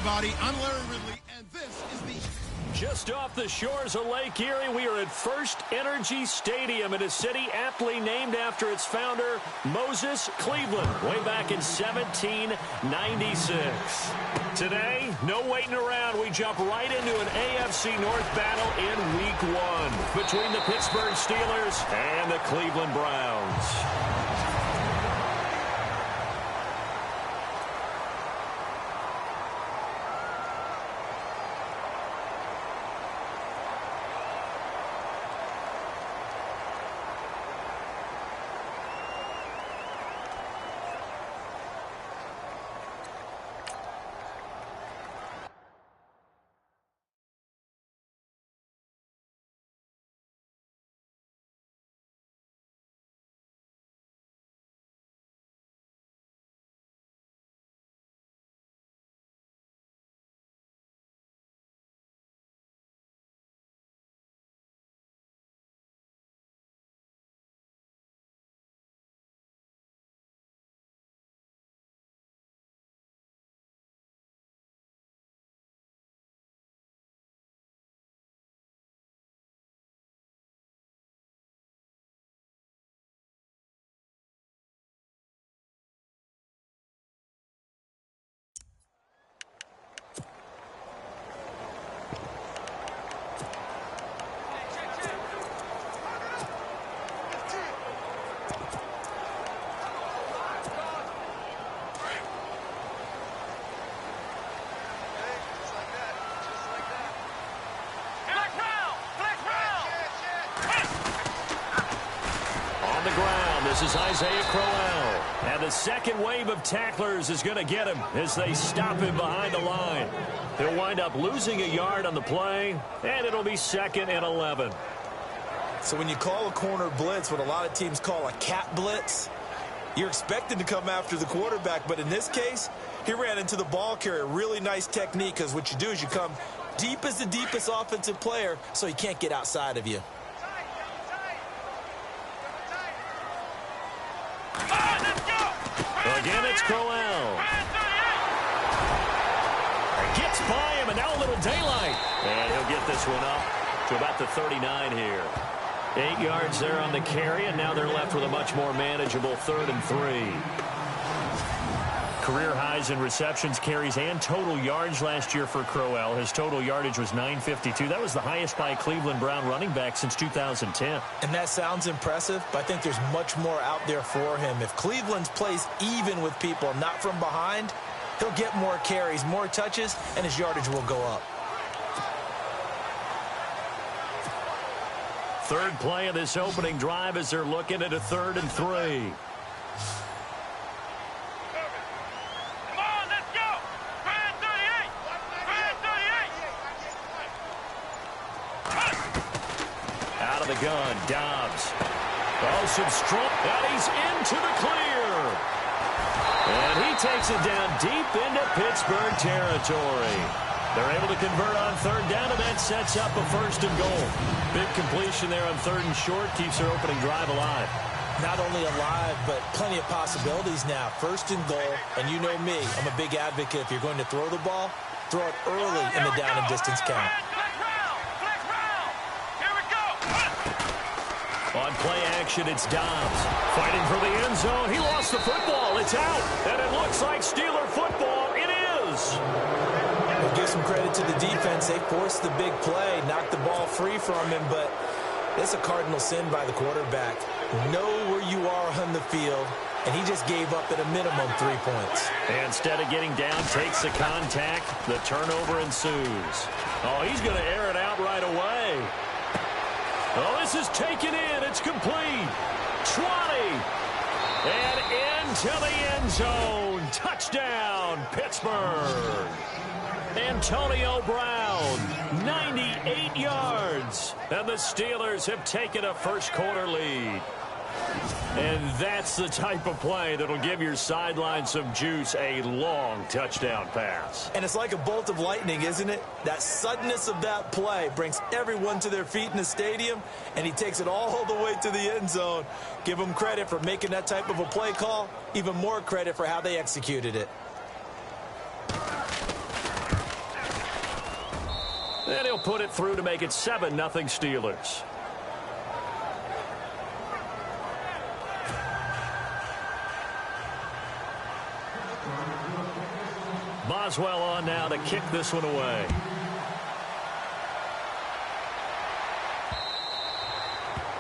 everybody. I'm Larry Ridley, and this is the... Just off the shores of Lake Erie, we are at First Energy Stadium in a city aptly named after its founder, Moses Cleveland, way back in 1796. Today, no waiting around. We jump right into an AFC North battle in Week 1 between the Pittsburgh Steelers and the Cleveland Browns. This is Isaiah Crowell. And the second wave of tacklers is going to get him as they stop him behind the line. He'll wind up losing a yard on the play, and it'll be 2nd and 11. So when you call a corner blitz, what a lot of teams call a cat blitz, you're expected to come after the quarterback. But in this case, he ran into the ball carrier. Really nice technique, because what you do is you come deep as the deepest offensive player so he can't get outside of you. Again, it's Crowell. Gets by him, and now a little daylight. And he'll get this one up to about the 39 here. 8 yards there on the carry, and now they're left with a much more manageable 3rd and 3. Career highs in receptions, carries, and total yards last year for Crowell. His total yardage was 952. That was the highest by a Cleveland Brown running back since 2010. And that sounds impressive, but I think there's much more out there for him. If Cleveland plays even with people, not from behind, he'll get more carries, more touches, and his yardage will go up. Third play of this opening drive as they're looking at a 3rd and 3. Gun, Dobbs. Oh, some strong, and he's into the clear. And he takes it down deep into Pittsburgh territory. They're able to convert on 3rd down, and that sets up a 1st and goal. Big completion there on 3rd and short, keeps their opening drive alive. Not only alive, but plenty of possibilities now. 1st and goal, and you know me, I'm a big advocate. If you're going to throw the ball, throw it early in the down and distance count. On play action, it's Dobbs. Fighting for the end zone. He lost the football. It's out. And it looks like Steeler football. It is. We'll give some credit to the defense. They forced the big play, knocked the ball free from him, but it's a cardinal sin by the quarterback. Know where you are on the field, and he just gave up at a minimum 3 points. And instead of getting down, takes the contact. The turnover ensues. Oh, he's going to air it out right away. Oh, this is taken in. It's complete. 20. And into the end zone. Touchdown, Pittsburgh. Antonio Brown, 98 yards. And the Steelers have taken a first-quarter lead. And that's the type of play that'll give your sideline some juice, a long touchdown pass. And it's like a bolt of lightning, isn't it? That suddenness of that play brings everyone to their feet in the stadium, and he takes it all the way to the end zone. Give him credit for making that type of a play call, even more credit for how they executed it. And he'll put it through to make it 7-0 Steelers. Boswell on now to kick this one away.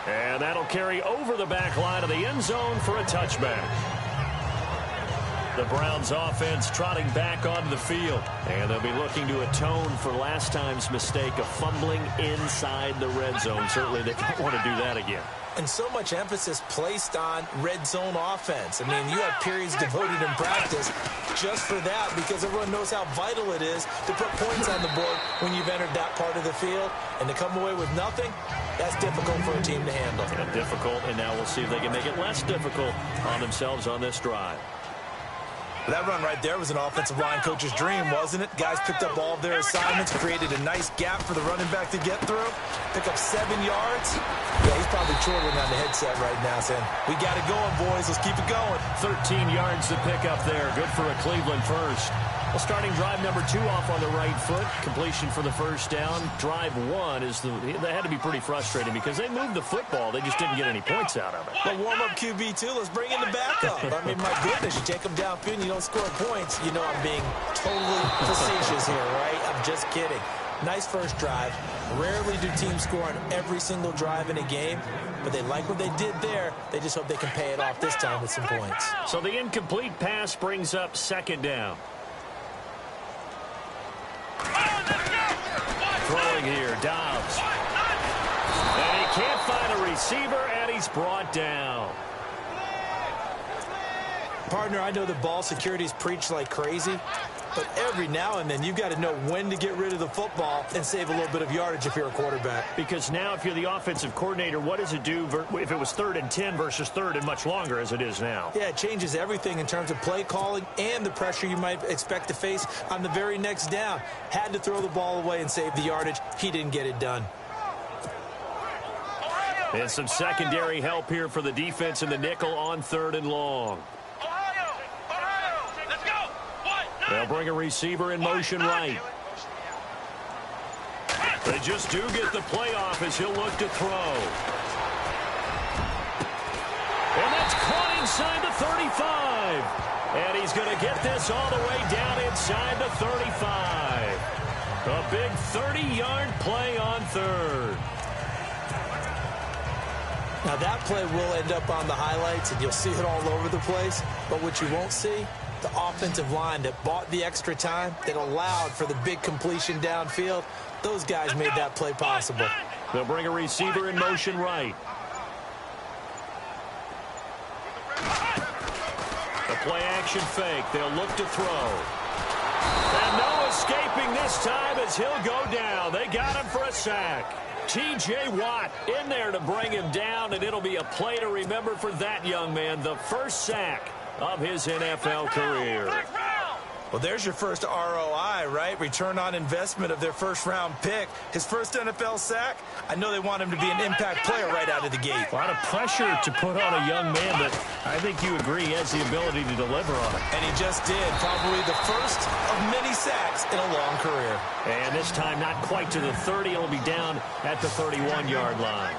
And that'll carry over the back line of the end zone for a touchback. The Browns offense trotting back onto the field. And they'll be looking to atone for last time's mistake of fumbling inside the red zone. Certainly they don't want to do that again. And so much emphasis placed on red zone offense. I mean, you have periods devoted in practice just for that because everyone knows how vital it is to put points on the board when you've entered that part of the field. And to come away with nothing, that's difficult for a team to handle. Yeah, difficult, and now we'll see if they can make it less difficult on themselves on this drive. That run right there was an offensive line coach's dream, wasn't it? Guys picked up all of their assignments, created a nice gap for the running back to get through, pick up 7 yards. Yeah, he's probably chortling on the headset right now saying, we got it going, boys. Let's keep it going. 13 yards to pick up there. Good for a Cleveland first. Well, starting drive number 2 off on the right foot. Completion for the first down. Drive 1 is they had to be pretty frustrating because they moved the football. They just didn't get any points out of it. But warm-up QB, too. Let's bring in the backup. I mean, my goodness, you take them downfield and you don't score points. You know I'm being totally facetious here, right? I'm just kidding. Nice first drive. Rarely do teams score on every single drive in a game, but they like what they did there. They just hope they can pay it off this time with some points. So the incomplete pass brings up second down. Throwing here, Dobbs. And he can't find a receiver, and he's brought down. Partner, I know the ball security's preached like crazy, but every now and then you've got to know when to get rid of the football and save a little bit of yardage if you're a quarterback. Because now if you're the offensive coordinator, what does it do if it was 3rd and 10 versus 3rd and much longer as it is now? Yeah, it changes everything in terms of play calling and the pressure you might expect to face on the very next down. Had to throw the ball away and save the yardage. He didn't get it done. And some secondary help here for the defense in the nickel on 3rd and long. They'll bring a receiver in motion right. They just do get the play off as he'll look to throw. And that's caught inside the 35. And he's going to get this all the way down inside the 35. A big 30-yard play on 3rd. Now that play will end up on the highlights, and you'll see it all over the place. But what you won't see, the offensive line that bought the extra time, that allowed for the big completion downfield, those guys made that play possible. They'll bring a receiver in motion right. The play action fake. They'll look to throw. And no escaping this time as he'll go down. They got him for a sack. T.J. Watt in there to bring him down, and it'll be a play to remember for that young man. The first sack of his NFL career. Well, there's your first ROI, right? Return on investment of their first-round pick. His first NFL sack, I know they want him to be an impact player right out of the gate. A lot of pressure to put on a young man, but I think you agree he has the ability to deliver on it. And he just did. Probably the first of many sacks in a long career. And this time not quite to the 30. He'll be down at the 31-yard line.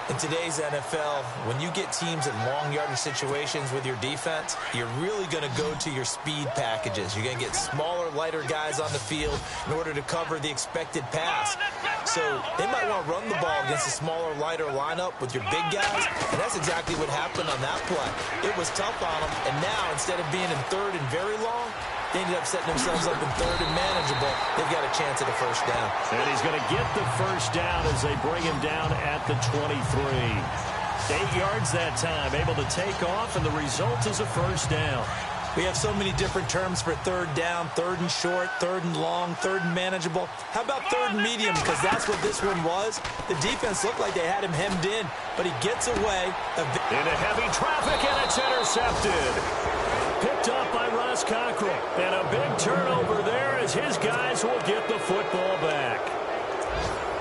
In today's NFL, when you get teams in long yardage situations with your defense, you're really going to go to your speed packages. You're going to get smaller, lighter guys on the field in order to cover the expected pass. So they might want to run the ball against a smaller, lighter lineup with your big guys, and that's exactly what happened on that play. It was tough on them, and now instead of being in 3rd and very long, they ended up setting themselves up in 3rd and manageable. They've got a chance at a first down. And he's going to get the first down as they bring him down at the 23. 8 yards that time, able to take off, and the result is a first down. We have so many different terms for 3rd down, 3rd and short, 3rd and long, 3rd and manageable. How about 3rd and medium? Because that's what this one was. The defense looked like they had him hemmed in, but he gets away. Into heavy traffic, and it's intercepted. Picked up by Ross Cockrell. And a big turnover there as his guys will get the football back.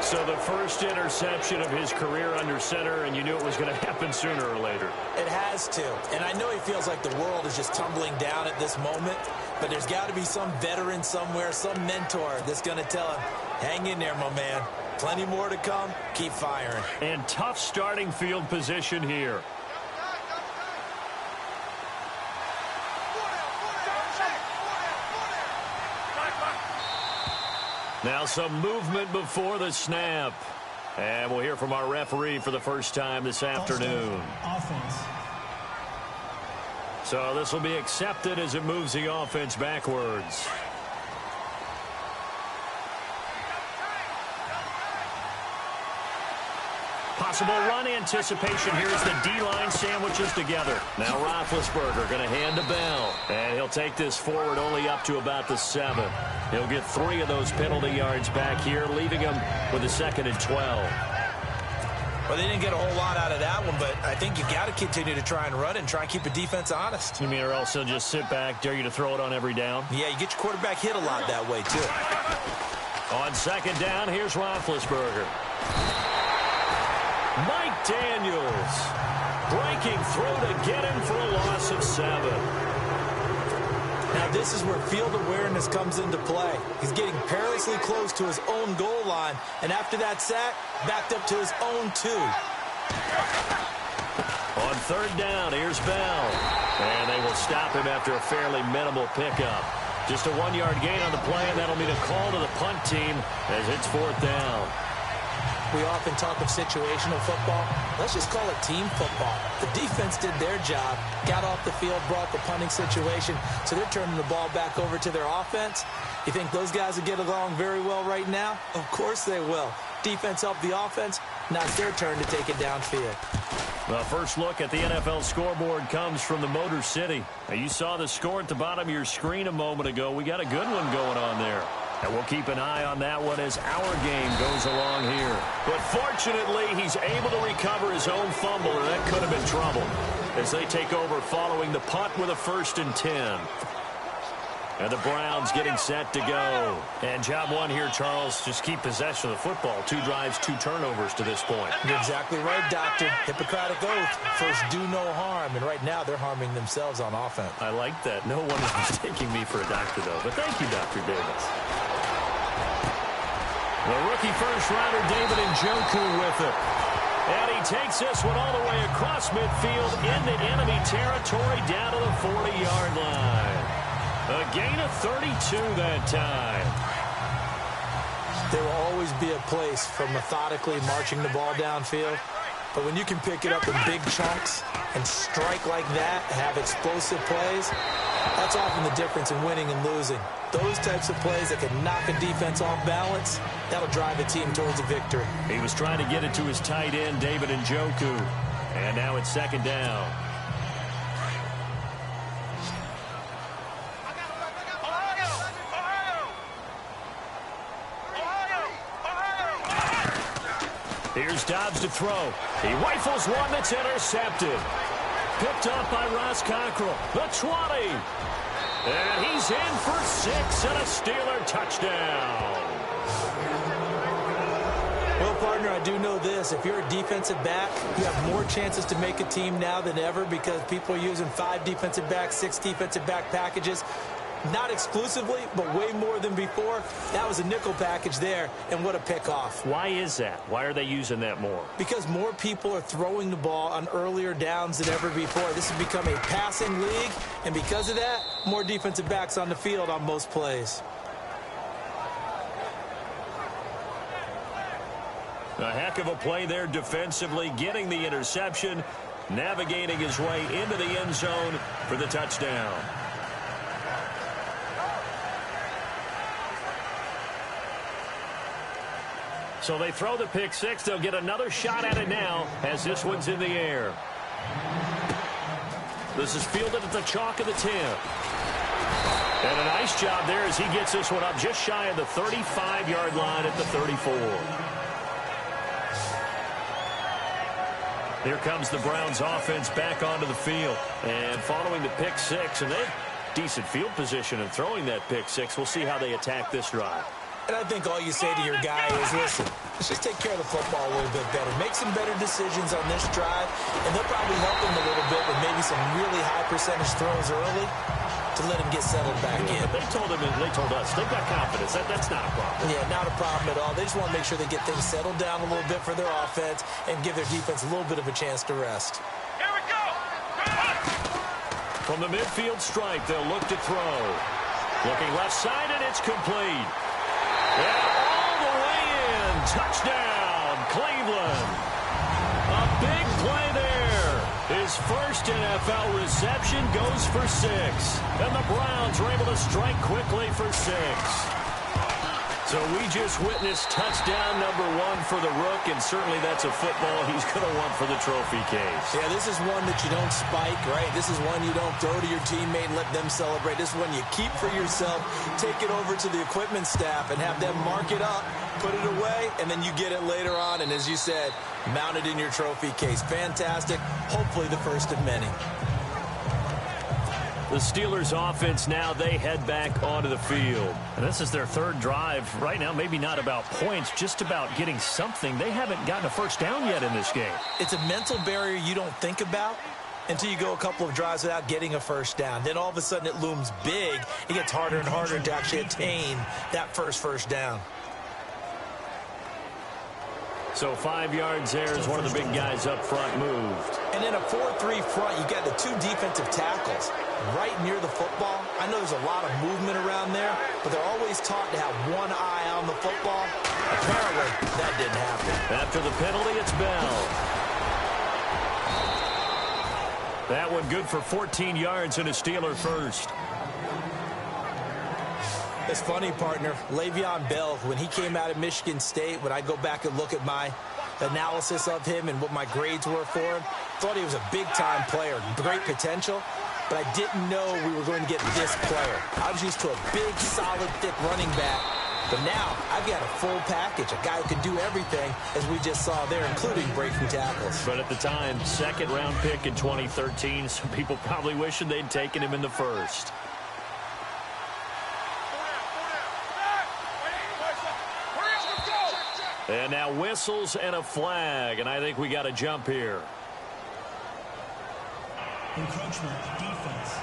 So the first interception of his career under center, and you knew it was going to happen sooner or later. It has to. And I know he feels like the world is just tumbling down at this moment, but there's got to be some veteran somewhere, some mentor that's going to tell him, hang in there, my man. Plenty more to come. Keep firing. And tough starting field position here. Now some movement before the snap. And we'll hear from our referee for the first time this afternoon. Offense. So this will be accepted as it moves the offense backwards. Possible run anticipation here as the D-line sandwiches together. Now Roethlisberger going to hand to Bell. And he'll take this forward only up to about the 7. He'll get 3 of those penalty yards back here, leaving him with a 2nd and 12. Well, they didn't get a whole lot out of that one, but I think you got to continue to try and run and try and keep the defense honest. You mean or else they'll just sit back, dare you to throw it on every down? Yeah, you get your quarterback hit a lot that way, too. On 2nd down, here's Roethlisberger. Mike Daniels breaking through to get him for a loss of 7. Now, this is where field awareness comes into play. He's getting perilously close to his own goal line, and after that sack, backed up to his own 2. On 3rd down, here's Bell. And they will stop him after a fairly minimal pickup. Just a 1-yard gain on the play, and that'll mean a call to the punt team as it's 4th down. We often talk of situational football. Let's just call it team football. The defense did their job, got off the field, brought the punting situation, so they're turning the ball back over to their offense. You think those guys will get along very well right now? Of course they will. Defense helped the offense. Now it's their turn to take it downfield. The first look at the NFL scoreboard comes from the Motor City. Now, you saw the score at the bottom of your screen a moment ago. We got a good one going on there. And we'll keep an eye on that one as our game goes along here. But fortunately, he's able to recover his own fumble, or that could have been trouble as they take over following the punt with a 1st and 10. And the Browns getting set to go. And job 1 here, Charles, just keep possession of the football. 2 drives, 2 turnovers to this point. You're exactly right, Doctor. Hippocratic oath. First, do no harm. And right now, they're harming themselves on offense. I like that. No one is mistaking me for a doctor, though. But thank you, Dr. Davis. The rookie first-rounder, David Njoku, with it. And he takes this one all the way across midfield into enemy territory down to the 40-yard line. A gain of 32 that time. There will always be a place for methodically marching the ball downfield. But when you can pick it up in big chunks and strike like that, have explosive plays, that's often the difference in winning and losing. Those types of plays that can knock a defense off balance, that'll drive a team towards a victory. He was trying to get it to his tight end, David Njoku. And now it's 2nd down. Here's Dobbs to throw. He rifles one that's intercepted. Picked up by Ross Cockrell. The 20. And he's in for 6 and a Steeler touchdown. Well, partner, I do know this. If you're a defensive back, you have more chances to make a team now than ever because people are using 5 defensive backs, 6 defensive back packages. Not exclusively, but way more than before. That was a nickel package there, and what a pickoff. Why is that? Why are they using that more? Because more people are throwing the ball on earlier downs than ever before. This has become a passing league, and because of that, more defensive backs on the field on most plays. A heck of a play there defensively, getting the interception, navigating his way into the end zone for the touchdown. So they throw the pick 6. They'll get another shot at it now as this one's in the air. This is fielded at the chalk of the 10. And a nice job there as he gets this one up just shy of the 35-yard line at the 34. Here comes the Browns offense back onto the field. And following the pick 6, and they have decent field position in throwing that pick 6. We'll see how they attack this drive. And I think all you say to your guy is, listen, let's just take care of the football a little bit better. Make some better decisions on this drive, and they'll probably help him a little bit with maybe some really high percentage throws early to let him get settled back in. They told us, they've got confidence. That's not a problem. Yeah, not a problem at all. They just want to make sure they get things settled down a little bit for their offense and give their defense a little bit of a chance to rest. Here we go! From the midfield stripe, they'll look to throw. Looking left side, and it's complete. And all the way in. Touchdown, Cleveland. A big play there. His first NFL reception goes for 6. And the Browns are able to strike quickly for 6. So we just witnessed touchdown number 1 for the Rook, and certainly that's a football he's going to want for the trophy case. Yeah, this is one that you don't spike, right? This is one you don't throw to your teammate and let them celebrate. This is one you keep for yourself, take it over to the equipment staff and have them mark it up, put it away, and then you get it later on. And as you said, mount it in your trophy case. Fantastic. Hopefully the first of many. The Steelers offense now, they head back onto the field. And this is their 3rd drive. Right now, maybe not about points, just about getting something. They haven't gotten a first down yet in this game. It's a mental barrier you don't think about until you go a couple of drives without getting a first down. Then all of a sudden it looms big. It gets harder and harder to actually attain that first down. So 5 yards there as one of the big guys up front moved. And in a 4-3 front, you got the 2 defensive tackles right near the football. I know there's a lot of movement around there, but they're always taught to have one eye on the football. Apparently, that didn't happen. After the penalty, it's Bell. That one good for 14 yards and a Steeler first. It's funny, partner. Le'Veon Bell, when he came out of Michigan State, when I go back and look at my analysis of him and what my grades were for him, thought he was a big-time player, great potential, but I didn't know we were going to get this player. I was used to a big, solid, thick running back, but now I've got a full package, a guy who can do everything, as we just saw there, including breaking tackles. But at the time, 2nd-round pick in 2013, some people probably wishing they'd taken him in the 1st. And now whistles and a flag, and I think we got a jump here. Encroachment, defense.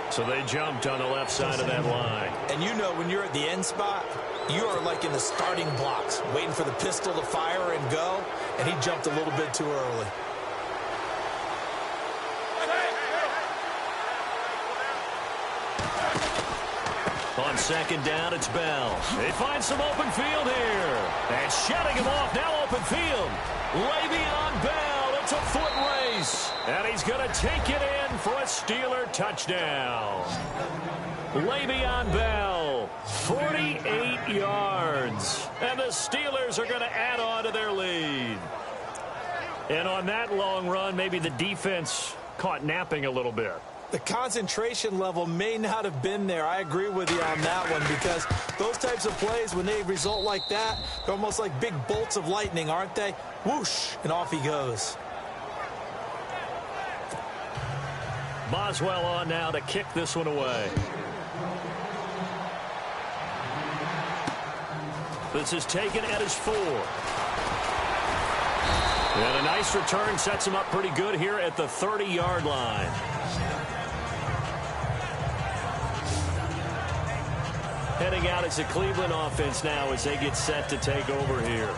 So they jumped on the left side of that line. And you know when you're at the end spot, you are like in the starting blocks, waiting for the pistol to fire and go, and he jumped a little bit too early. On 2nd down, it's Bell. They find some open field here. And shutting him off, now open field. Le'Veon Bell, it's a foot race. And he's going to take it in for a Steeler touchdown. Le'Veon Bell, 48 yards. And the Steelers are going to add on to their lead. And on that long run, maybe the defense caught napping a little bit. The concentration level may not have been there. I agree with you on that one, because those types of plays, when they result like that, they're almost like big bolts of lightning, aren't they? Whoosh, and off he goes. Boswell on now to kick this one away. This is taken at his 4. And a nice return sets him up pretty good here at the 30-yard line. Heading out as the Cleveland offense now as they get set to take over here.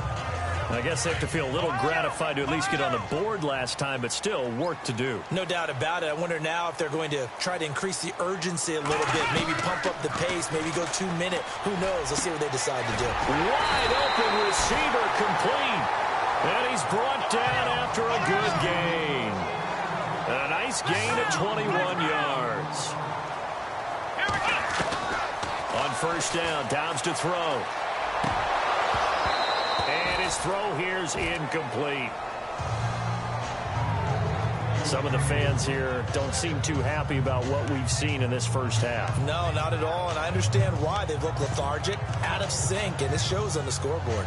I guess they have to feel a little gratified to at least get on the board last time, but still work to do. No doubt about it. I wonder now if they're going to try to increase the urgency a little bit, maybe pump up the pace, maybe go 2-minute. Who knows? Let's see what they decide to do. Wide open receiver complete. And he's brought down after a good gain. A nice gain at 21 yards. On 1st down, Downs to throw. And his throw here's incomplete. Some of the fans here don't seem too happy about what we've seen in this first half. No, not at all, and I understand why. They've looked lethargic, out of sync, and it shows on the scoreboard.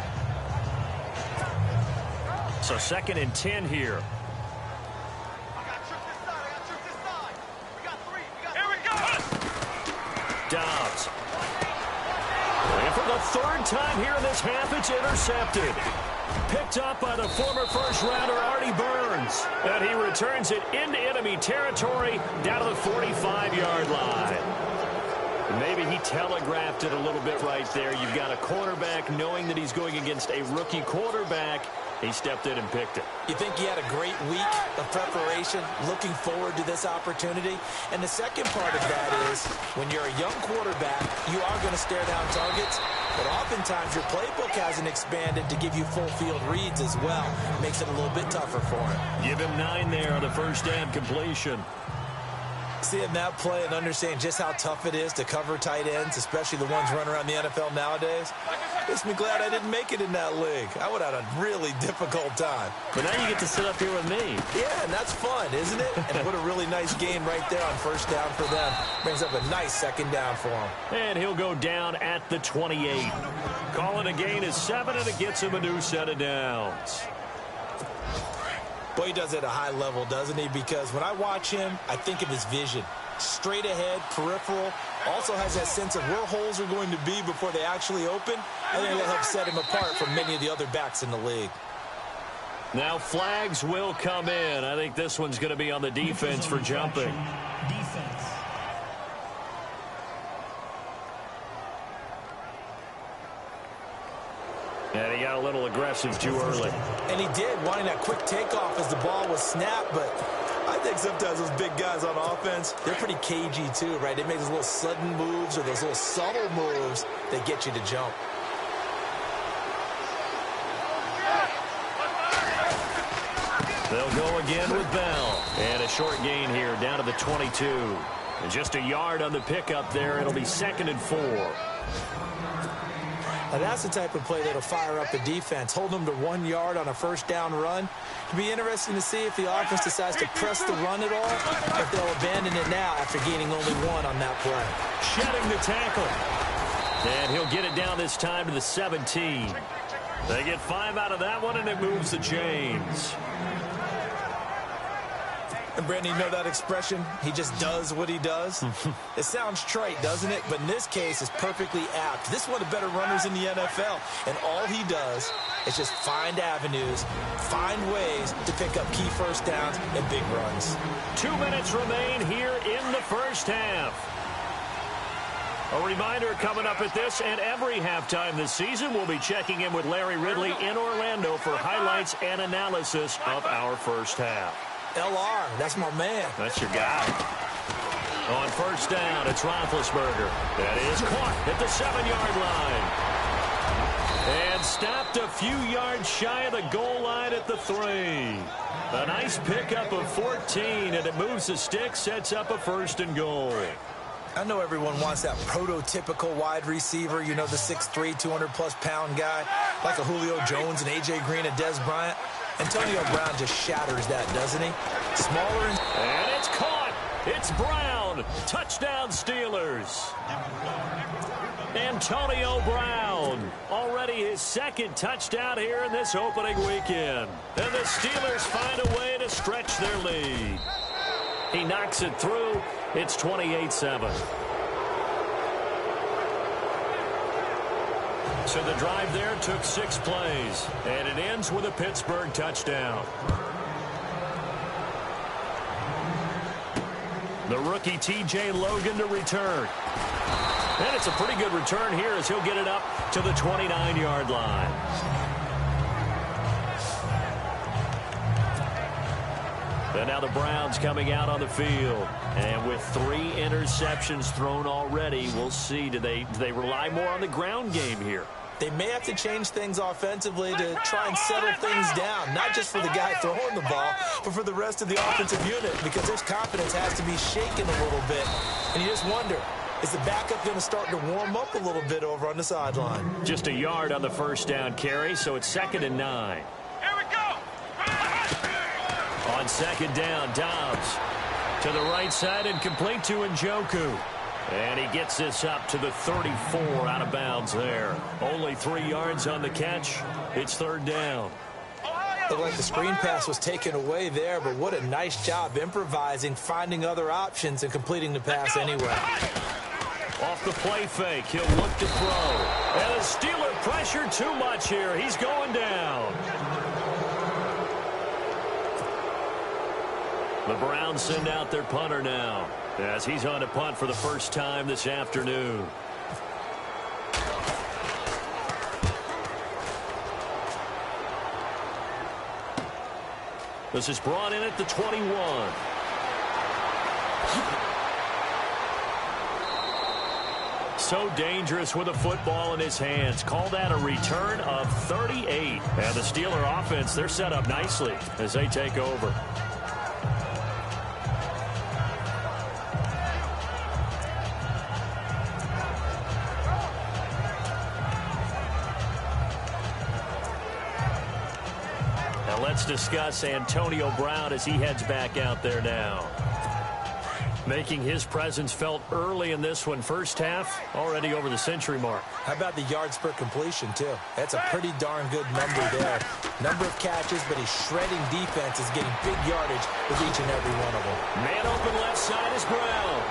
So 2nd and 10 here. Dobbs. And for the third time here in this half, it's intercepted. Picked up by the former first-rounder Artie Burns. And he returns it into enemy territory down to the 45-yard line. Maybe he telegraphed it a little bit right there. You've got a quarterback knowing that he's going against a rookie quarterback. He stepped in and picked it. You think he had a great week of preparation, looking forward to this opportunity? And the second part of that is, when you're a young quarterback, you are going to stare down targets, but oftentimes your playbook hasn't expanded to give you full field reads as well. Makes it a little bit tougher for him. Give him 9 there on the first down completion. Seeing that play and understanding just how tough it is to cover tight ends, especially the ones running around the NFL nowadays, makes me glad I didn't make it in that league. I would have had a really difficult time. But now you get to sit up here with me. Yeah, and that's fun, isn't it? And put a really nice gain right there on first down for them. Brings up a nice second down for him. And he'll go down at the 28. Calling a gain is 7, and it gets him a new set of downs. Boy, he does it at a high level, doesn't he? Because when I watch him, I think of his vision. Straight ahead, peripheral. Also has that sense of where holes are going to be before they actually open. I think that'll help set him apart from many of the other backs in the league. Now flags will come in. I think this one's going to be on the defense for jumping. Defense. And he got a little aggressive too early. And he did, wanting that quick takeoff as the ball was snapped. But I think sometimes those big guys on offense, they're pretty cagey too, right? They make those little sudden moves or those little subtle moves that get you to jump. They'll go again with Bell. And a short gain here down to the 22. And just a yard on the pickup there. It'll be 2nd and 4. Now that's the type of play that'll fire up the defense. Hold them to 1 yard on a first down run. It'll be interesting to see if the offense decides to press the run at all, or if they'll abandon it now after gaining only 1 on that play. Shedding the tackle. And he'll get it down this time to the 17. They get 5 out of that one, and it moves the chains. And Brandon, you know that expression? He just does what he does. It sounds trite, doesn't it? But in this case, it's perfectly apt. This is one of the better runners in the NFL. And all he does is just find avenues, find ways to pick up key first downs and big runs. 2 minutes remain here in the first half. A reminder coming up at this and every halftime this season, we'll be checking in with Larry Ridley in Orlando for highlights and analysis of our first half. LR, that's my man. That's your guy. On first down, it's Roethlisberger. That is caught at the 7-yard line. And stopped a few yards shy of the goal line at the 3. A nice pickup of 14, and it moves the stick, sets up a 1st and goal. I know everyone wants that prototypical wide receiver, you know, the 6'3", 200-plus pound guy, like a Julio Jones and A.J. Green and Dez Bryant. Antonio Brown just shatters that, doesn't he? Smaller and it's caught. It's Brown. Touchdown Steelers. Antonio Brown. Already his 2nd touchdown here in this opening weekend. And the Steelers find a way to stretch their lead. He knocks it through. It's 28-7. So the drive there took 6 plays, and it ends with a Pittsburgh touchdown. The rookie T.J. Logan to return. And it's a pretty good return here as he'll get it up to the 29-yard line. And now the Browns coming out on the field. And with 3 interceptions thrown already, we'll see. Do they rely more on the ground game here? They may have to change things offensively to try and settle things down, not just for the guy throwing the ball, but for the rest of the offensive unit, because their confidence has to be shaken a little bit. And you just wonder, is the backup going to start to warm up a little bit over on the sideline? Just a yard on the first down carry, so it's 2nd and 9. Here we go. On 2nd down, Dobbs to the right side and complete to Njoku. And he gets this up to the 34 out of bounds there. Only 3 yards on the catch. It's 3rd down. Looked like the screen pass was taken away there, but what a nice job improvising, finding other options, and completing the pass anyway. Off the play fake, he'll look to throw. And the Steeler pressure too much here. He's going down. The Browns send out their punter now, as he's on to punt for the first time this afternoon. This is brought in at the 21. So dangerous with a football in his hands. Call that a return of 38. And the Steeler offense, they're set up nicely as they take over. Now let's discuss Antonio Brown as he heads back out there now. Making his presence felt early in this one. First half, already over the century mark. How about the yards per completion, too? That's a pretty darn good number there. Number of catches, but his shredding defense is getting big yardage with each and every one of them. Man open left side is Brown.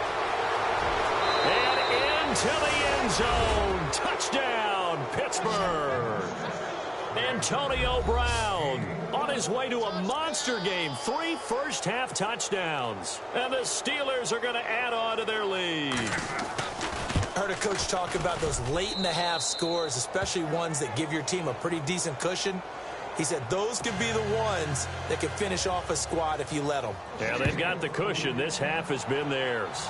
And into the end zone. Touchdown, Pittsburgh. Antonio Brown on his way to a monster game. 3 first-half touchdowns. And the Steelers are going to add on to their lead. I heard a coach talk about those late-in-the-half scores, especially ones that give your team a pretty decent cushion. He said those could be the ones that could finish off a squad if you let them. Yeah, they've got the cushion. This half has been theirs.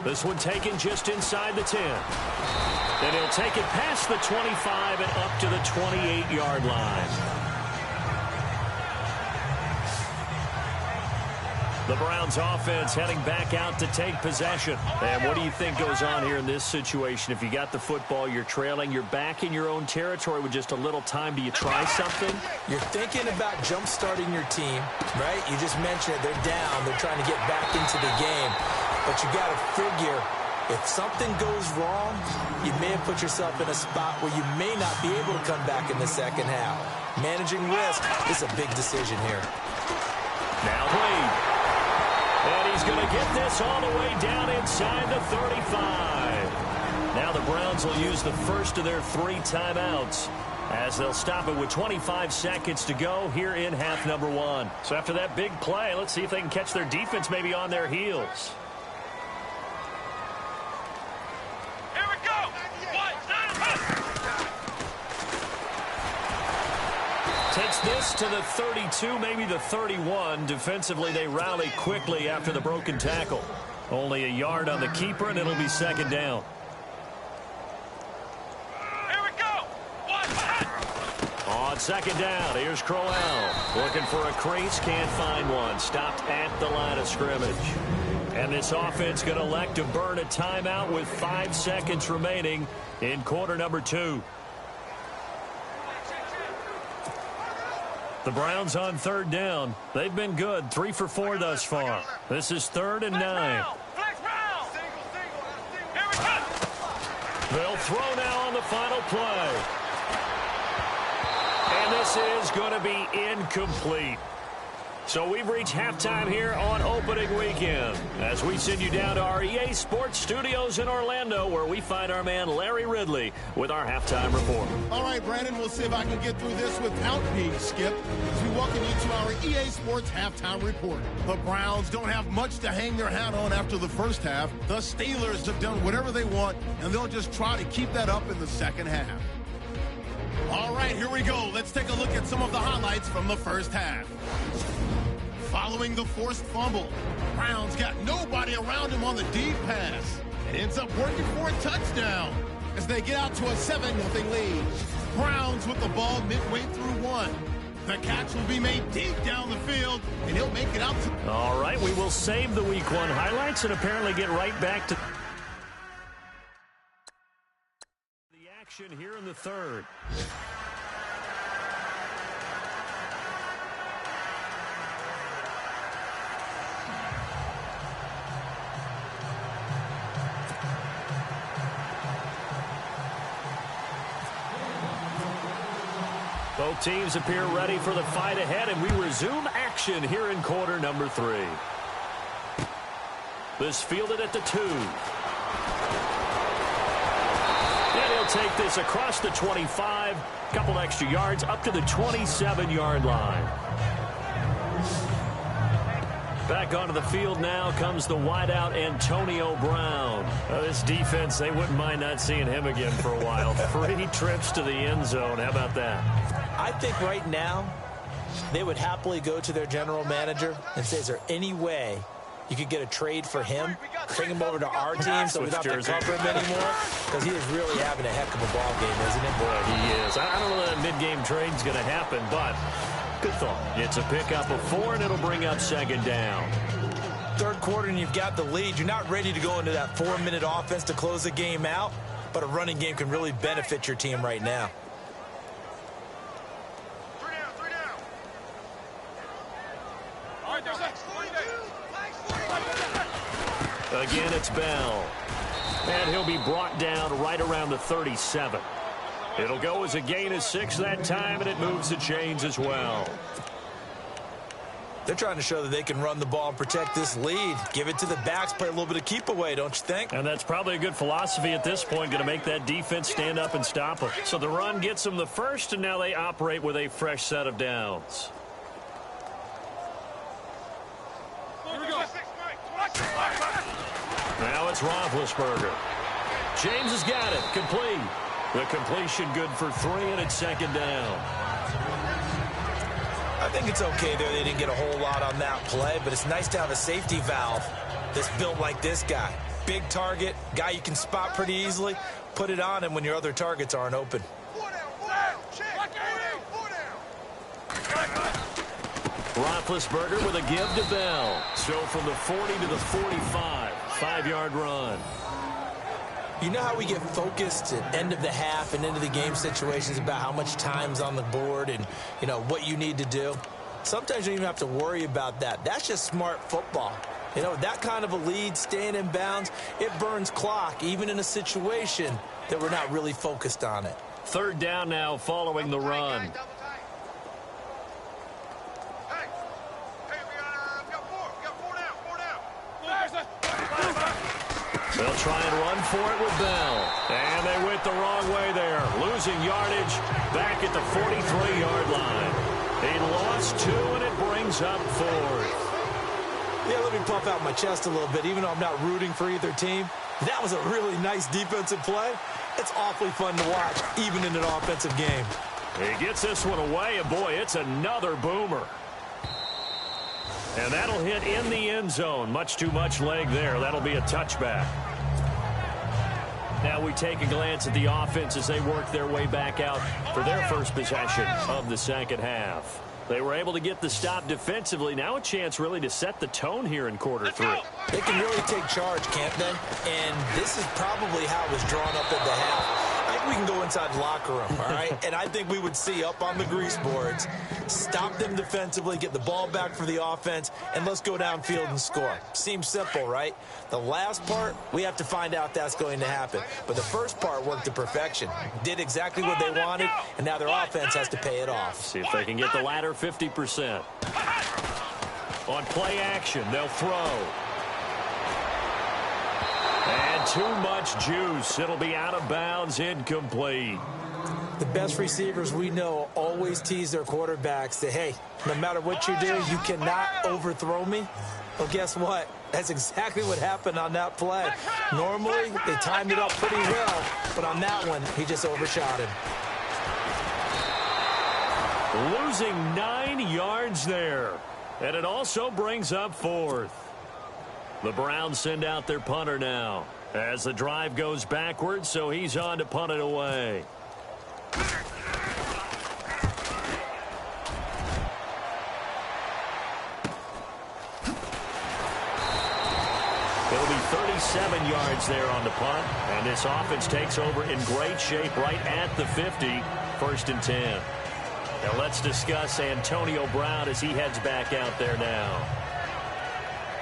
This one taken just inside the 10. Then he'll take it past the 25 and up to the 28-yard line. The Browns offense heading back out to take possession. And what do you think goes on here in this situation? If you got the football, you're trailing, you're back in your own territory with just a little time. Do you try something? You're thinking about jump-starting your team, right? You just mentioned it. They're down. They're trying to get back into the game. But you got to figure, if something goes wrong, you may have put yourself in a spot where you may not be able to come back in the second half. Managing risk is a big decision here. Now played. And he's going to get this all the way down inside the 35. Now the Browns will use the first of their 3 timeouts, as they'll stop it with 25 seconds to go here in half number 1. So after that big play, let's see if they can catch their defense maybe on their heels. Takes this to the 32, maybe the 31. Defensively, they rally quickly after the broken tackle. Only a yard on the keeper, and it'll be second down. Here we go. On second down, here's Crowell. Looking for a crease, can't find one. Stopped at the line of scrimmage. And this offense going to elect to burn a timeout with 5 seconds remaining in quarter number 2. The Browns on third down. They've been good. 3 for 4 thus far. This is 3rd and 9. They'll throw now on the final play. And this is going to be incomplete. So we've reached halftime here on opening weekend as we send you down to our EA Sports Studios in Orlando, where we find our man Larry Ridley with our halftime report. All right, Brandon, we'll see if I can get through this without being skipped as we welcome you to our EA Sports halftime report. The Browns don't have much to hang their hat on after the first half. The Steelers have done whatever they want, and they'll just try to keep that up in the second half. All right, here we go. Let's take a look at some of the highlights from the first half. Following the forced fumble, Browns got nobody around him on the deep pass. It ends up working for a touchdown as they get out to a 7-0 lead. Browns with the ball midway through 1. The catch will be made deep down the field, and he'll make it out to... All right, we will save the Week 1 highlights and apparently get right back to the action here in the 3rd. Both teams appear ready for the fight ahead, and we resume action here in quarter number 3. This fielded at the 2. And he'll take this across the 25, a couple extra yards up to the 27-yard line. Back onto the field now comes the wideout Antonio Brown. This defense, they wouldn't mind not seeing him again for a while. 3 trips to the end zone. How about that? I think right now they would happily go to their general manager and say, is there any way you could get a trade for him, bring him over to our team so we don't have to cover him anymore? Because he is really having a heck of a ball game, isn't it? Boy, he is. I don't know that mid-game trade's going to happen, but good thought. It's a pickup of 4, and it'll bring up 2nd down. Third quarter, and you've got the lead. You're not ready to go into that 4-minute offense to close the game out, but a running game can really benefit your team right now. Again, it's Bell. And he'll be brought down right around the 37. It'll go as a gain of 6 that time, and it moves the chains as well. They're trying to show that they can run the ball and protect this lead. Give it to the backs, play a little bit of keep away, don't you think? And that's probably a good philosophy at this point, going to make that defense stand up and stop them. So the run gets them the first, and now they operate with a fresh set of downs. Now it's Roethlisberger. James has got it. Complete. The completion good for 3, and it's 2nd down. I think it's okay there. They didn't get a whole lot on that play, but it's nice to have a safety valve that's built like this guy. Big target, guy you can spot pretty easily. Put it on him when your other targets aren't open. Roethlisberger with a give to Bell. So from the 40 to the 45, 5-yard run. You know how we get focused at end of the half and into the game situations about how much time's on the board and, you know, what you need to do? Sometimes you don't even have to worry about that. That's just smart football. You know, that kind of a lead, staying in bounds, it burns clock, even in a situation that we're not really focused on it. 3rd down now following the run. They'll try and run for it with Bell. And they went the wrong way there. Losing yardage back at the 43-yard line. He lost 2, and it brings up 4th. Yeah, let me puff out my chest a little bit, even though I'm not rooting for either team. That was a really nice defensive play. It's awfully fun to watch, even in an offensive game. He gets this one away, and boy, it's another boomer. And that'll hit in the end zone. Much too much leg there. That'll be a touchback. Now we take a glance at the offense as they work their way back out for their first possession of the 2nd half. They were able to get the stop defensively. Now a chance really to set the tone here in quarter 3. They can really take charge, can't they? And this is probably how it was drawn up at the half. I think we can go inside the locker room, all right? And I think we would see up on the grease boards, stop them defensively, get the ball back for the offense, and let's go downfield and score. Seems simple, right? The last part, we have to find out that's going to happen. But the first part worked to perfection. Did exactly what they wanted, and now their offense has to pay it off. See if they can get the latter 50%. On play action, they'll throw. And too much juice. It'll be out of bounds, incomplete. The best receivers we know always tease their quarterbacks that, hey, no matter what you do, you cannot overthrow me. Well, guess what? That's exactly what happened on that play. Normally, they timed it up pretty well, but on that one, he just overshot him. Losing 9 yards there. And it also brings up 4th. The Browns send out their punter now as the drive goes backwards, so he's on to punt it away. It'll be 37 yards there on the punt, and this offense takes over in great shape right at the 50, 1st and 10. Now let's discuss Antonio Brown as he heads back out there now.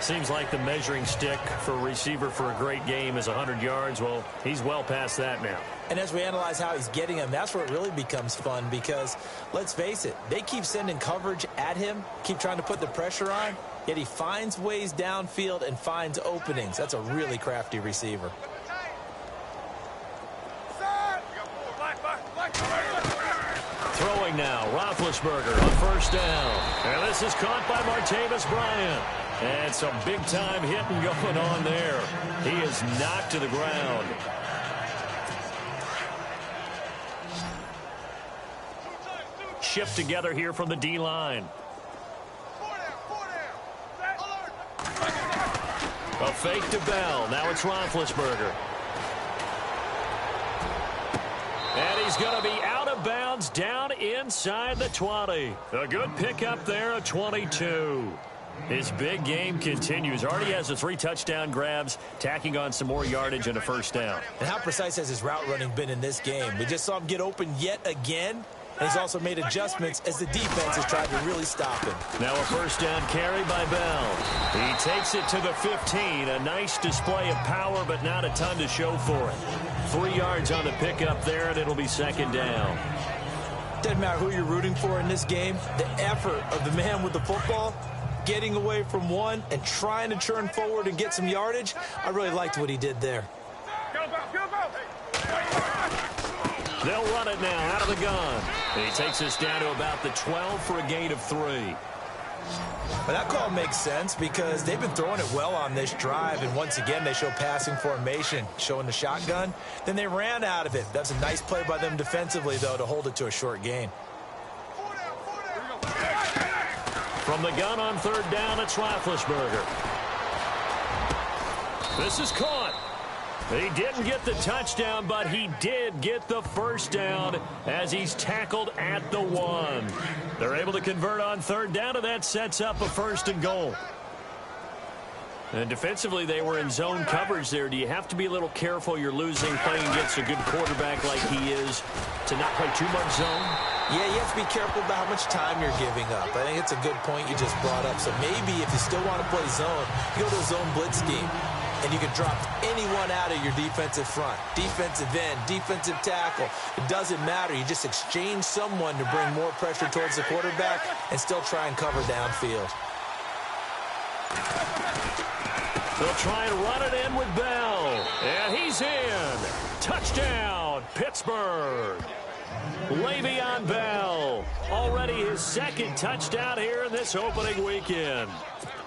Seems like the measuring stick for a receiver for a great game is 100 yards. Well, he's well past that now. And as we analyze how he's getting them, that's where it really becomes fun because, let's face it, they keep sending coverage at him, keep trying to put the pressure on, yet he finds ways downfield and finds openings. That's a really crafty receiver. Roethlisberger on first down. And this is caught by Martavis Bryant. And some big-time hitting going on there. He is knocked to the ground. Shift together here from the D-line. A fake to Bell. Now it's Roethlisberger. And he's going to be out of bounds down inside the 20. A good pickup there at 22. His big game continues. Already has the 3 touchdown grabs, tacking on some more yardage and a first down. And how precise has his route running been in this game? We just saw him get open yet again. And he's also made adjustments as the defense has tried to really stop him. Now a first down carry by Bell. He takes it to the 15. A nice display of power, but not a ton to show for it. 3 yards on the pickup there, and it'll be second down. Doesn't matter who you're rooting for in this game. The effort of the man with the football, getting away from one and trying to churn forward and get some yardage, I really liked what he did there. They'll run it now out of the gun. And he takes us down to about the 12 for a gain of 3. But that call makes sense because they've been throwing it well on this drive, and once again they show passing formation, showing the shotgun. Then they ran out of it. That's a nice play by them defensively, though, to hold it to a short gain. From the gun on third down, it's Roethlisberger. This is caught. He didn't get the touchdown, but he did get the first down as he's tackled at the 1. They're able to convert on third down, and that sets up a first and goal. And defensively, they were in zone coverage there. Do you have to be a little careful? You're losing, playing against a good quarterback like he is, to not play too much zone? Yeah, you have to be careful about how much time you're giving up. I think it's a good point you just brought up. So maybe if you still want to play zone, you go to a zone blitz scheme. And you can drop anyone out of your defensive front. Defensive end, defensive tackle. It doesn't matter. You just exchange someone to bring more pressure towards the quarterback and still try and cover downfield. They'll try and run it in with Bell. And he's in. Touchdown, Pittsburgh. Le'Veon Bell. Already his second touchdown here in this opening weekend.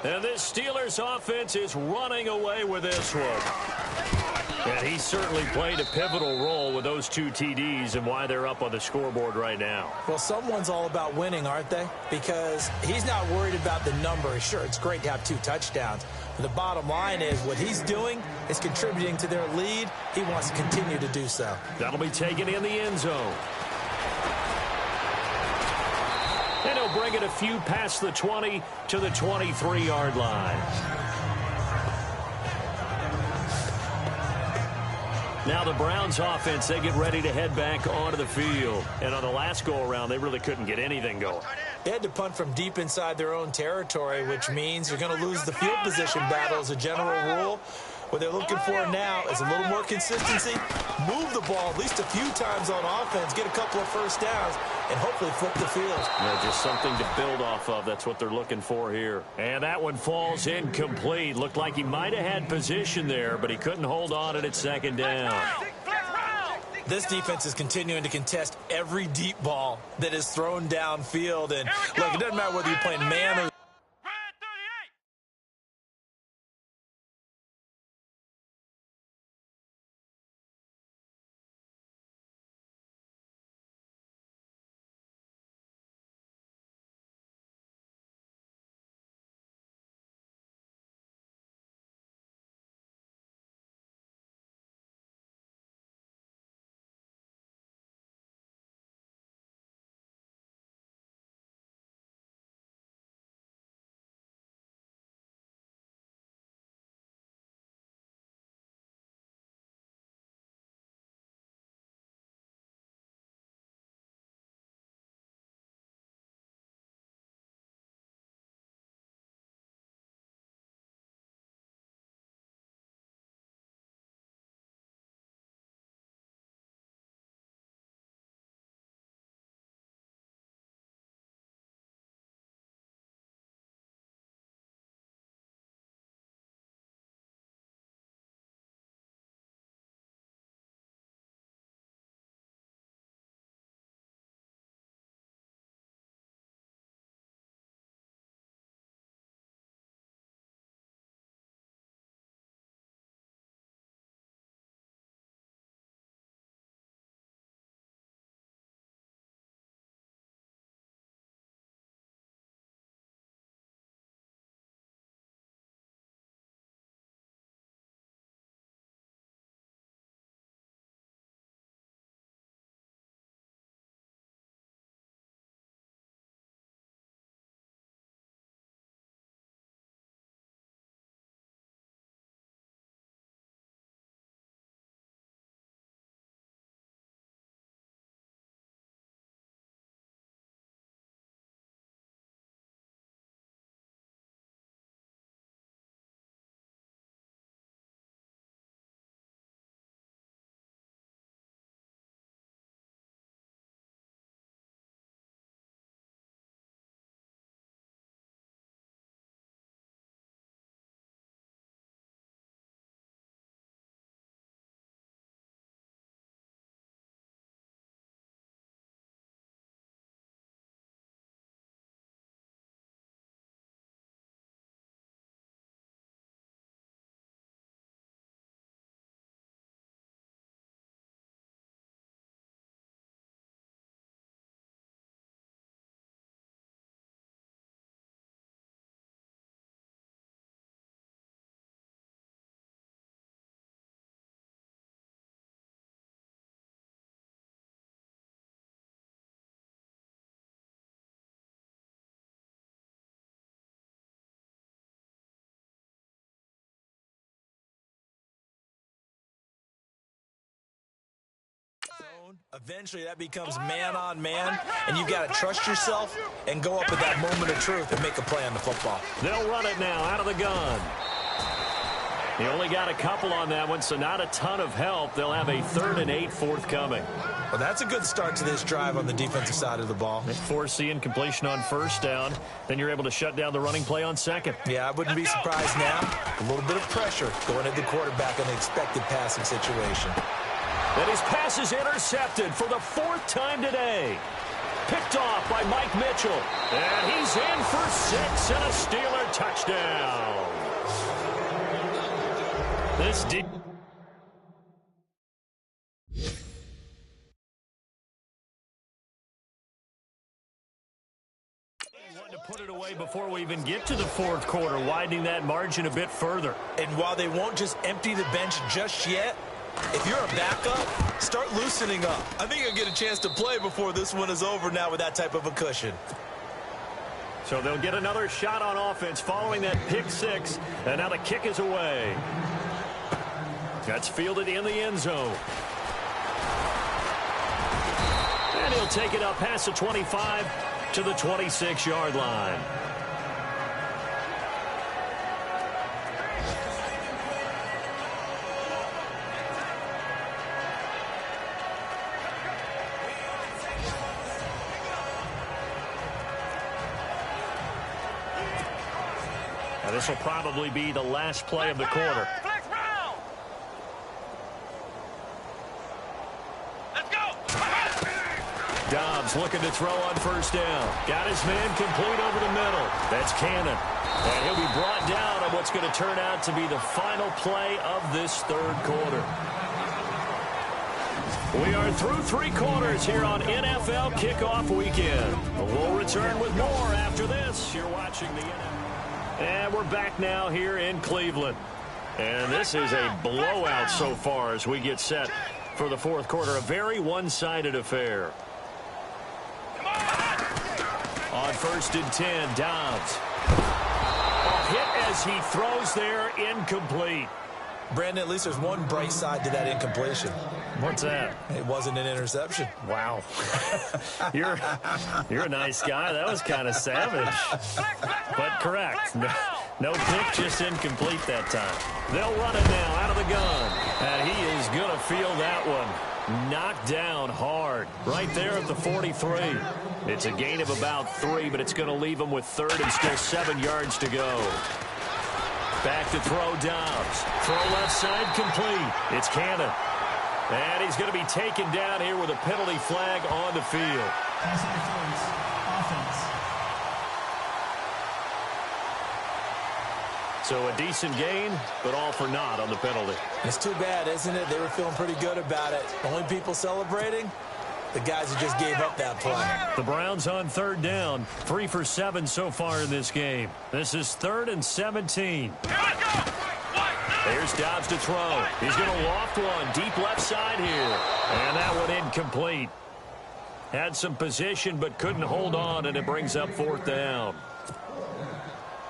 And this Steelers offense is running away with this one. And he certainly played a pivotal role with those 2 TDs and why they're up on the scoreboard right now. Well, someone's all about winning, aren't they? Because he's not worried about the number. Sure, it's great to have 2 touchdowns. But the bottom line is what he's doing is contributing to their lead. He wants to continue to do so. That'll be taken in the end zone. And he'll bring it a few past the 20 to the 23-yard line. Now the Browns offense, they get ready to head back onto the field. And on the last go-around, they really couldn't get anything going. They had to punt from deep inside their own territory, which means you're going to lose the field position battle as a general rule. What they're looking for now is a little more consistency, move the ball at least a few times on offense, get a couple of first downs, and hopefully flip the field. Yeah, just something to build off of. That's what they're looking for here. And that one falls incomplete. Looked like he might have had position there, but he couldn't hold on at second down. This defense is continuing to contest every deep ball that is thrown downfield. And look, it doesn't matter whether you're playing man or zone. Eventually that becomes man-on-man, and you've got to trust yourself and go up at that moment of truth and make a play on the football. They'll run it now out of the gun. He only got a couple on that one, so not a ton of help. They'll have a 3rd and 8 forthcoming. Well, that's a good start to this drive on the defensive side of the ball. Forcing incompletion on 1st down. Then you're able to shut down the running play on 2nd. Yeah, I wouldn't be surprised now. A little bit of pressure going at the quarterback in an expected passing situation. And his pass is intercepted for the 4th time today. Picked off by Mike Mitchell. And he's in for 6 and a Steeler touchdown. This deep. Wanting to put it away before we even get to the 4th quarter, widening that margin a bit further. And while they won't just empty the bench just yet, if you're a backup, start loosening up. I think you'll get a chance to play before this one is over now with that type of a cushion. So they'll get another shot on offense following that pick 6, and now the kick is away. That's fielded in the end zone. And he'll take it up past the 25 to the 26-yard line. Now this will probably be the last play of the quarter. Dobbs looking to throw on 1st down. Got his man complete over the middle. That's Cannon. And he'll be brought down on what's going to turn out to be the final play of this 3rd quarter. We are through 3 quarters here on NFL Kickoff Weekend. We'll return with more after this. You're watching the NFL. And we're back now here in Cleveland. And this is a blowout so far as we get set for the 4th quarter. A very one-sided affair. On 1st and 10, Dobbs. A hit as he throws there, incomplete. Brandon, at least there's one bright side to that incompletion. What's that? It wasn't an interception. Wow. You're a nice guy. That was kind of savage. But correct. No pick, just incomplete that time. They'll run it now out of the gun. And he is going to feel that one. Knocked down hard. Right there at the 43. It's a gain of about 3, but it's going to leave him with 3rd and still 7 yards to go. Back to throw Dobbs. Throw left side complete. It's Cannon. And he's going to be taken down here with a penalty flag on the field. Pass interference. Offense. So a decent gain, but all for naught on the penalty. It's too bad, isn't it? They were feeling pretty good about it. Only people celebrating, the guys who just gave up that play. The Browns on 3rd down. 3 for 7 so far in this game. This is 3rd and 17. There's Dobbs to throw. He's going to loft one deep left side here. And that one incomplete. Had some position but couldn't hold on, and it brings up 4th down.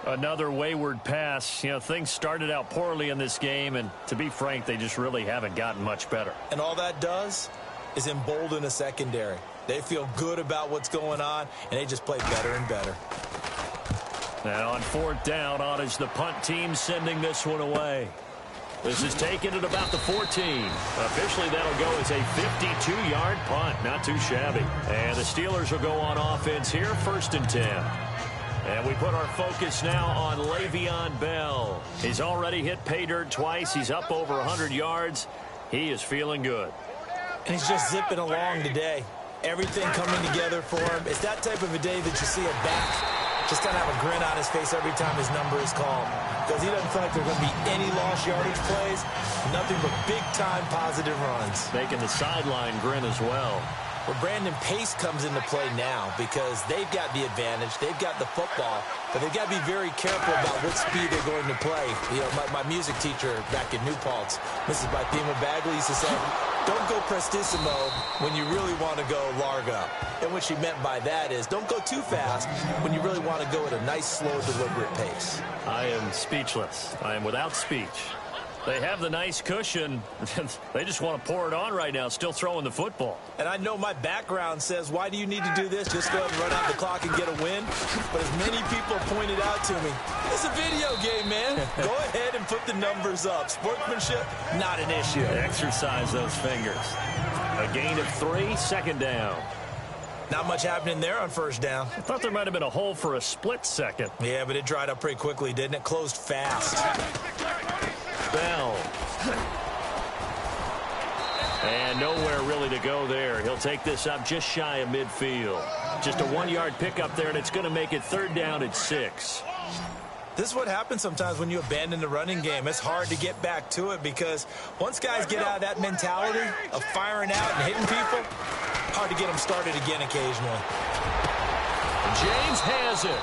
Another wayward pass. You know, things started out poorly in this game, and to be frank, they just really haven't gotten much better. And all that does is embolden a secondary. They feel good about what's going on, and they just play better and better. And on 4th down, on is the punt team sending this one away. This is taken at about the 14. Officially, that'll go as a 52-yard punt. Not too shabby. And the Steelers will go on offense here, 1st and 10. And we put our focus now on Le'Veon Bell. He's already hit pay dirt twice. He's up over 100 yards. He is feeling good. And he's just zipping along today. Everything coming together for him. It's that type of a day that you see a back just kind of have a grin on his face every time his number is called. Because he doesn't feel like there are going to be any lost yardage plays. Nothing but big-time positive runs. Making the sideline grin as well. Well, Brandon, pace comes into play now because they've got the advantage. They've got the football, but they've got to be very careful about what speed they're going to play. You know, my music teacher back in New Paltz, Mrs. Bythema Bagley, used to say, don't go prestissimo when you really want to go largo. And what she meant by that is don't go too fast when you really want to go at a nice, slow, deliberate pace. I am speechless. I am without speech. They have the nice cushion. They just want to pour it on right now, still throwing the football. And I know my background says, why do you need to do this? Just go ahead and run out the clock and get a win. But as many people pointed out to me, it's a video game, man. Go ahead and put the numbers up. Sportsmanship, not an issue. Exercise those fingers. A gain of 3, second down. Not much happening there on first down. I thought there might have been a hole for a split second. Yeah, but it dried up pretty quickly, didn't it? Closed fast. Bell. And nowhere really to go there. He'll take this up just shy of midfield. Just a 1-yard pickup there, and it's going to make it 3rd down at 6. This is what happens sometimes when you abandon the running game. It's hard to get back to it because once guys get out of that mentality of firing out and hitting people, hard to get them started again occasionally. James has it.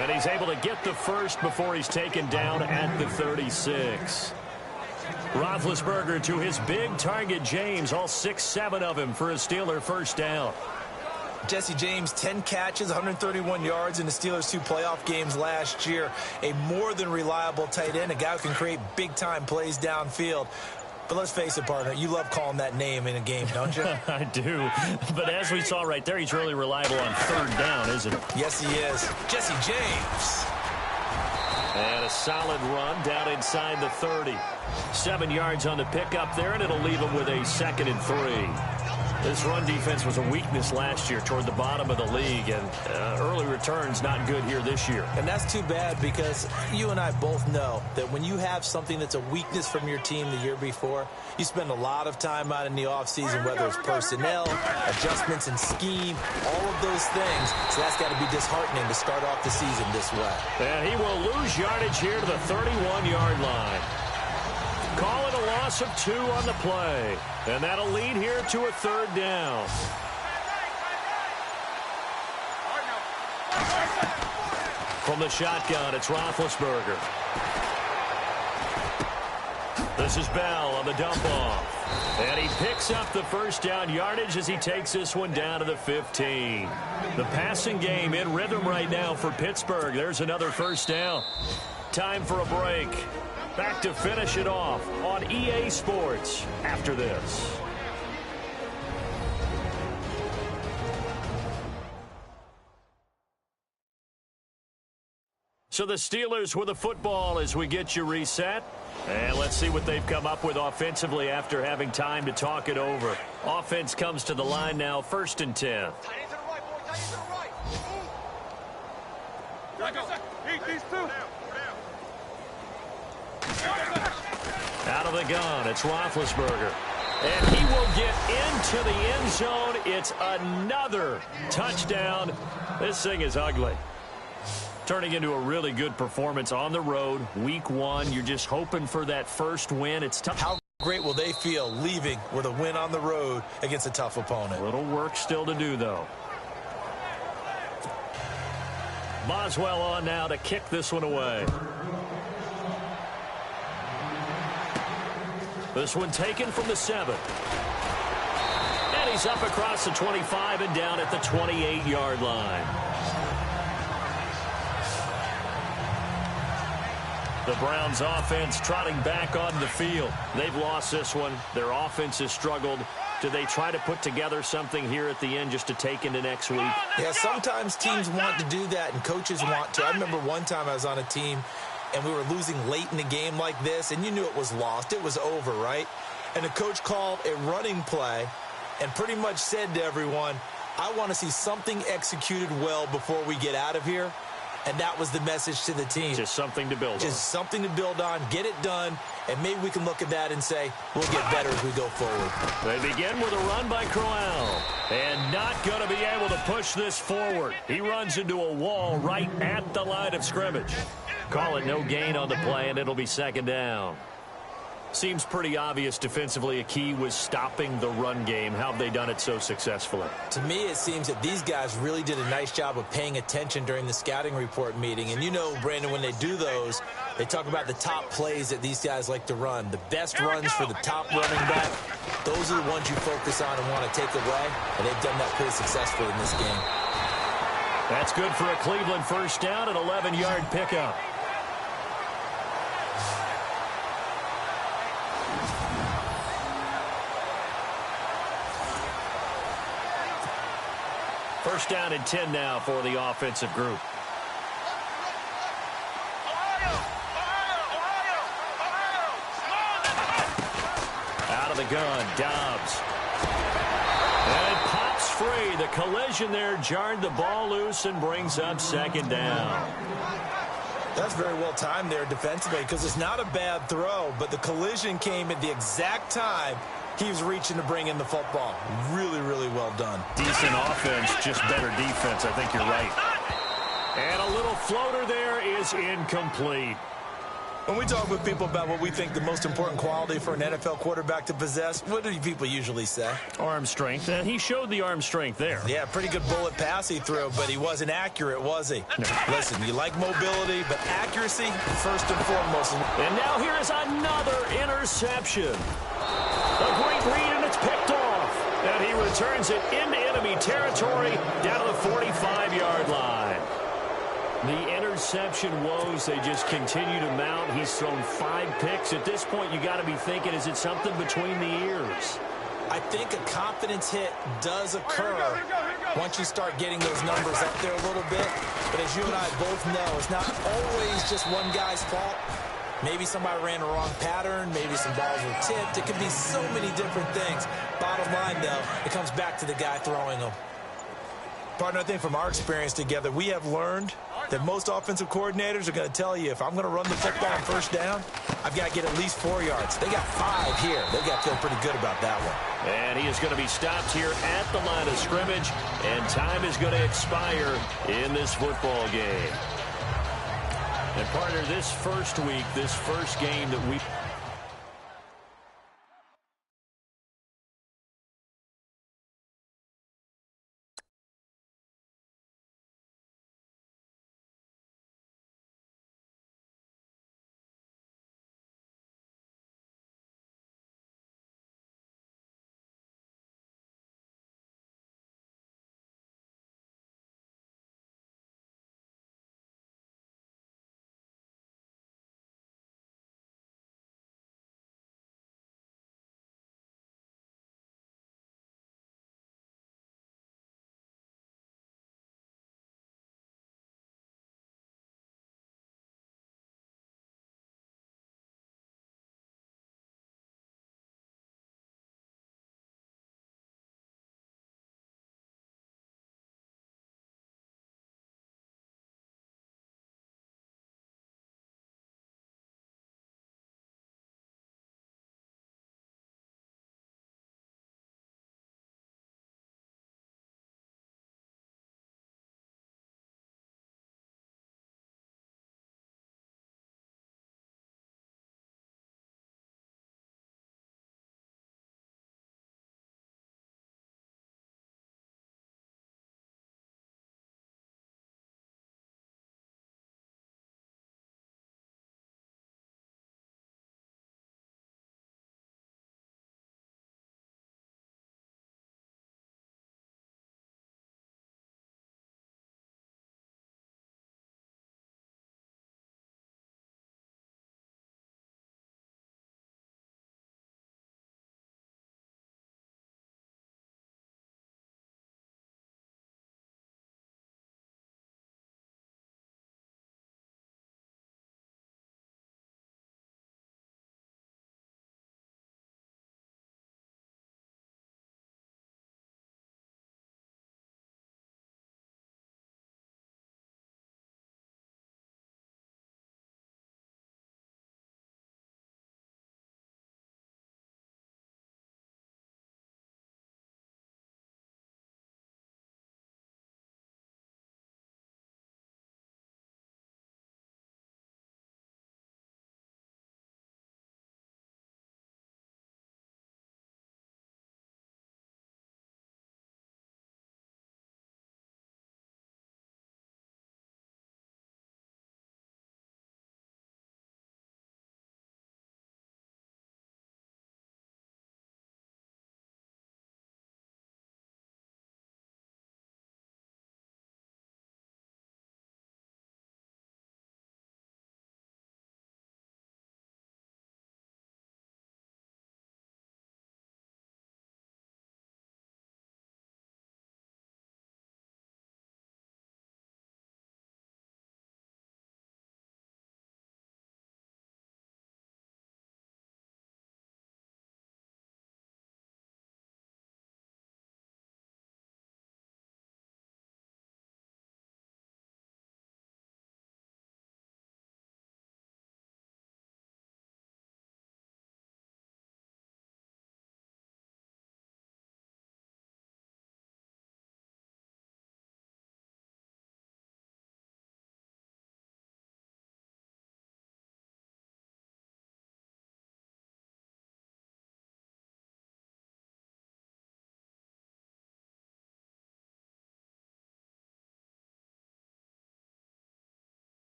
And he's able to get the first before he's taken down at the 36. Roethlisberger to his big target, James, all 6-7 of him for a Steeler first down. Jesse James, 10 catches, 131 yards in the Steelers' 2 playoff games last year. A more than reliable tight end, a guy who can create big-time plays downfield. But let's face it, partner, you love calling that name in a game, don't you? I do. But as we saw right there, he's really reliable on 3rd down, isn't he? Yes, he is. Jesse James. And a solid run down inside the 30. 7 yards on the pickup there, and it'll leave him with a 2nd and 3. This run defense was a weakness last year toward the bottom of the league, and early returns not good here this year. And that's too bad because you and I both know that when you have something that's a weakness from your team the year before, you spend a lot of time out in the offseason, whether it's personnel, adjustments in scheme, all of those things. So that's got to be disheartening to start off the season this way. And he will lose yardage here to the 31-yard line. Call it a loss of 2 on the play. And that'll lead here to a 3rd down. From the shotgun, it's Roethlisberger. This is Bell on the dump-off. And he picks up the first down yardage as he takes this one down to the 15. The passing game in rhythm right now for Pittsburgh. There's another first down. Time for a break. Back to finish it off on EA Sports after this. So the Steelers with the football as we get you reset. And let's see what they've come up with offensively after having time to talk it over. Offense comes to the line now, 1st and 10. Out of the gun, it's Roethlisberger. And he will get into the end zone. It's another touchdown. This thing is ugly. Turning into a really good performance on the road. Week 1, you're just hoping for that first win. It's tough. How great will they feel leaving with a win on the road against a tough opponent? Little work still to do, though. Boswell on now to kick this one away. This one taken from the 7. And he's up across the 25 and down at the 28-yard line. The Browns offense trotting back on the field. They've lost this one. Their offense has struggled. Do they try to put together something here at the end just to take into next week? Yeah, sometimes teams want to do that and coaches want to. I remember one time I was on a team and we were losing late in the game like this, and you knew it was lost. It was over, right? And the coach called a running play and pretty much said to everyone, I want to see something executed well before we get out of here. And that was the message to the team. Just something to build on. Just something to build on, get it done, and maybe we can look at that and say, we'll get better as we go forward. They begin with a run by Crowell. And not going to be able to push this forward. He runs into a wall right at the line of scrimmage. Call it no gain on the play, and it'll be 2nd down. Seems pretty obvious defensively a key was stopping the run game. How have they done it so successfully? To me, it seems that these guys really did a nice job of paying attention during the scouting report meeting. And you know, Brandon, when they do those, they talk about the top plays that these guys like to run. The best runs for the top running back, those are the ones you focus on and want to take away. And they've done that pretty successfully in this game. That's good for a Cleveland first down, an 11-yard pickup. First down and 10 now for the offensive group. Out of the gun, Dobbs. And it pops free. The collision there jarred the ball loose and brings up second down. That's very well timed there defensively because it's not a bad throw, but the collision came at the exact time he was reaching to bring in the football. Really, really well done. Decent offense, just better defense. I think you're right. And a little floater there is incomplete. When we talk with people about what we think the most important quality for an NFL quarterback to possess, what do people usually say? Arm strength, and he showed the arm strength there. Yeah, pretty good bullet pass he threw, but he wasn't accurate, was he? No. Listen, you like mobility, but accuracy, first and foremost. And now here is another interception. A great read, and it's picked off. And he returns it into enemy territory down to the 45-yard line. The interception woes, they just continue to mount. He's thrown 5 picks. At this point, you got to be thinking, is it something between the ears? I think a confidence hit does occur once you start getting those numbers up there a little bit. But as you and I both know, it's not always just one guy's fault. Maybe somebody ran a wrong pattern. Maybe some balls were tipped. It could be so many different things. Bottom line, though, it comes back to the guy throwing them. Partner, I think from our experience together, we have learned that most offensive coordinators are going to tell you, if I'm going to run the football on first down, I've got to get at least 4 yards. They got 5 here. They got to feel pretty good about that one. And he is going to be stopped here at the line of scrimmage, and time is going to expire in this football game. And partner, this first week, this first game that we